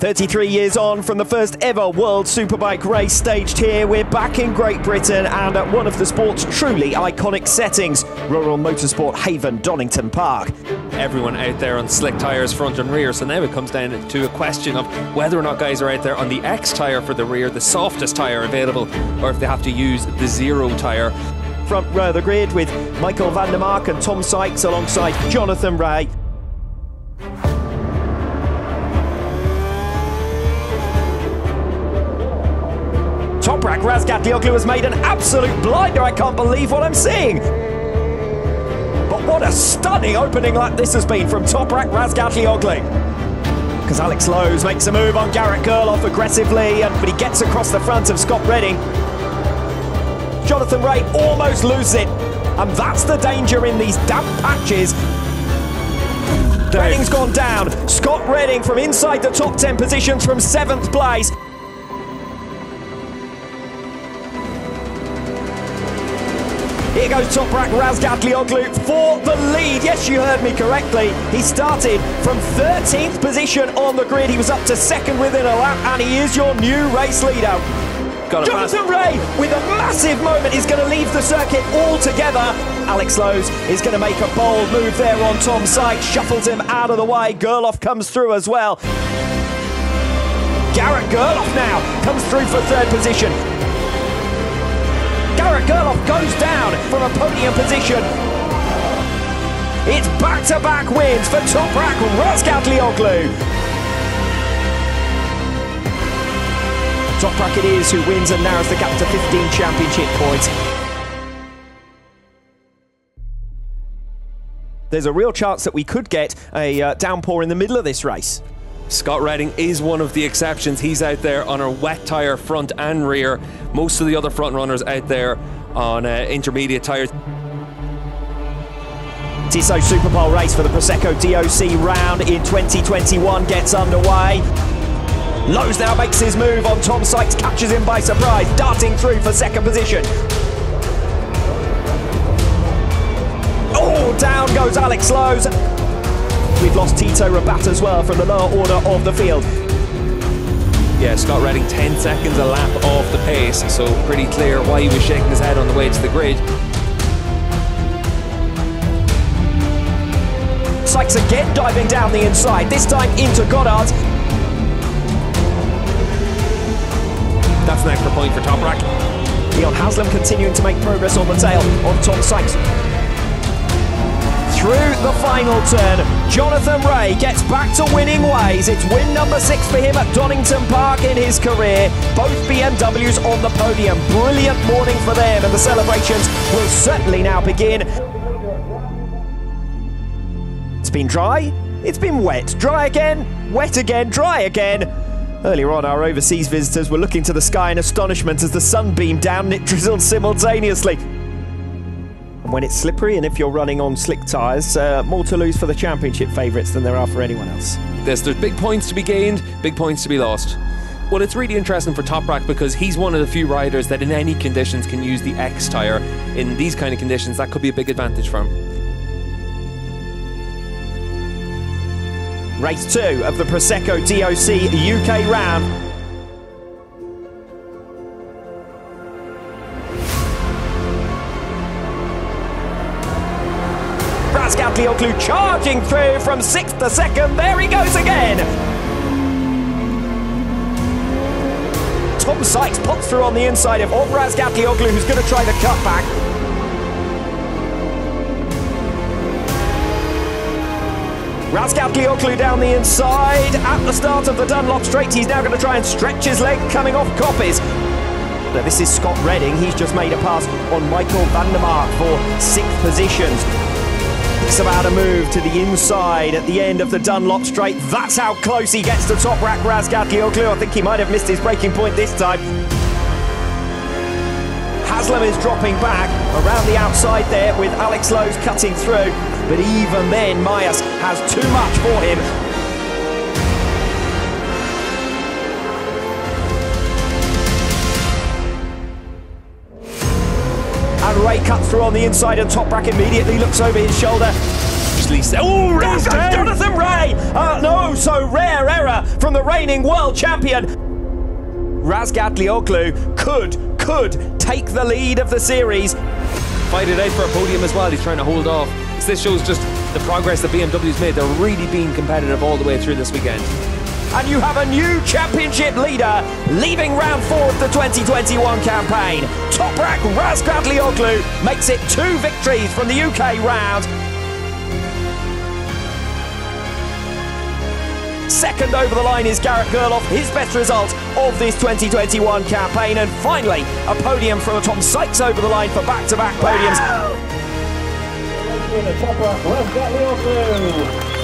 33 years on from the first ever World Superbike race staged here, we're back in Great Britain and at one of the sport's truly iconic settings, rural motorsport haven Donington Park. Everyone out there on slick tyres front and rear, so now it comes down to a question of whether or not guys are out there on the X tyre for the rear, the softest tyre available, or if they have to use the zero tyre. Front row of the grid with Michael van der Mark and Tom Sykes alongside Jonathan Rea. Toprak Razgatlioglu has made an absolute blinder. I can't believe what I'm seeing. But what a stunning opening lap this has been from Toprak Razgatlioglu. Because Alex Lowe's makes a move on Garrett Gerloff aggressively, but he gets across the front of Scott Redding. Jonathan Rea almost loses it. And that's the danger in these damp patches. Redding's gone down. Scott Redding from inside the top 10 positions from 7th place. Here goes Toprak Razgatlioglu for the lead. Yes, you heard me correctly. He started from 13th position on the grid. He was up to 2nd within a lap, and he is your new race leader. Jonathan Rea, with a massive moment, is going to leave the circuit altogether. Alex Lowe's is going to make a bold move there on Tom Sykes, shuffles him out of the way. Gerloff comes through as well. Garrett Gerloff now comes through for 3rd position. Garrett Gerloff goes down from a podium position. It's back-to-back wins for Toprak Razgatlioglu. Toprak it is who wins and narrows the gap to 15 championship points. There's a real chance that we could get a downpour in the middle of this race. Scott Redding is one of the exceptions. He's out there on a wet tyre front and rear. Most of the other front runners out there on intermediate tyres. Tissot Superpole race for the Prosecco DOC round in 2021 gets underway. Lowe's now makes his move on Tom Sykes, catches him by surprise, darting through for 2nd position. Oh, down goes Alex Lowe's. We've lost Tito Rabat as well from the lower order of the field. Yeah, Scott Redding 10 seconds a lap off the pace, so pretty clear why he was shaking his head on the way to the grid. Sykes again diving down the inside, this time into Goddard. That's an extra point for Toprak. Leon Haslam continuing to make progress on the tail of Tom Sykes. Through the final turn, Jonathan Rea gets back to winning ways. It's win number 6 for him at Donington Park in his career. Both BMWs on the podium. Brilliant morning for them, and the celebrations will certainly now begin. It's been dry, it's been wet. Dry again, wet again, dry again. Earlier on, our overseas visitors were looking to the sky in astonishment as the sun beamed down and it drizzled simultaneously. And when it's slippery and if you're running on slick tyres, more to lose for the championship favourites than there are for anyone else. There's big points to be gained, big points to be lost. Well, it's really interesting for Toprak because he's one of the few riders that in any conditions can use the X tyre. In these kind of conditions, that could be a big advantage for him. Race 2 of the Prosecco DOC UK round. Razgatlioglu charging through from 6th to 2nd. There he goes again. Tom Sykes pops through on the inside of Razgatlioglu, who's going to try the cutback. Razgatlioglu down the inside at the start of the Dunlop Straight. He's now going to try and stretch his leg coming off Coppes. Now this is Scott Redding. He's just made a pass on Michael van der Mark for 6th positions. It's about a move to the inside at the end of the Dunlop Straight. That's how close he gets to Toprak Razgatlioglu. I think he might have missed his braking point this time. Haslam is dropping back around the outside there with Alex Lowe's cutting through. But even then, Myers has too much for him. And Rea cuts through on the inside and Toprak immediately looks over his shoulder. Oh, Ray's down. Jonathan Ray! No, so rare error from the reigning world champion. Razgatlioglu could take the lead of the series. Fight it out for a podium as well. He's trying to hold off. This shows just the progress that BMW's made. They're really being competitive all the way through this weekend. And you have a new championship leader leaving round 4 of the 2021 campaign. Toprak Razgatlioglu makes it 2 victories from the UK round. Second over the line is Garrett Gerloff, his best result of this 2021 campaign. And finally, a podium from Tom Sykes over the line for back-to-back podiums. Toprak Razgatlioglu.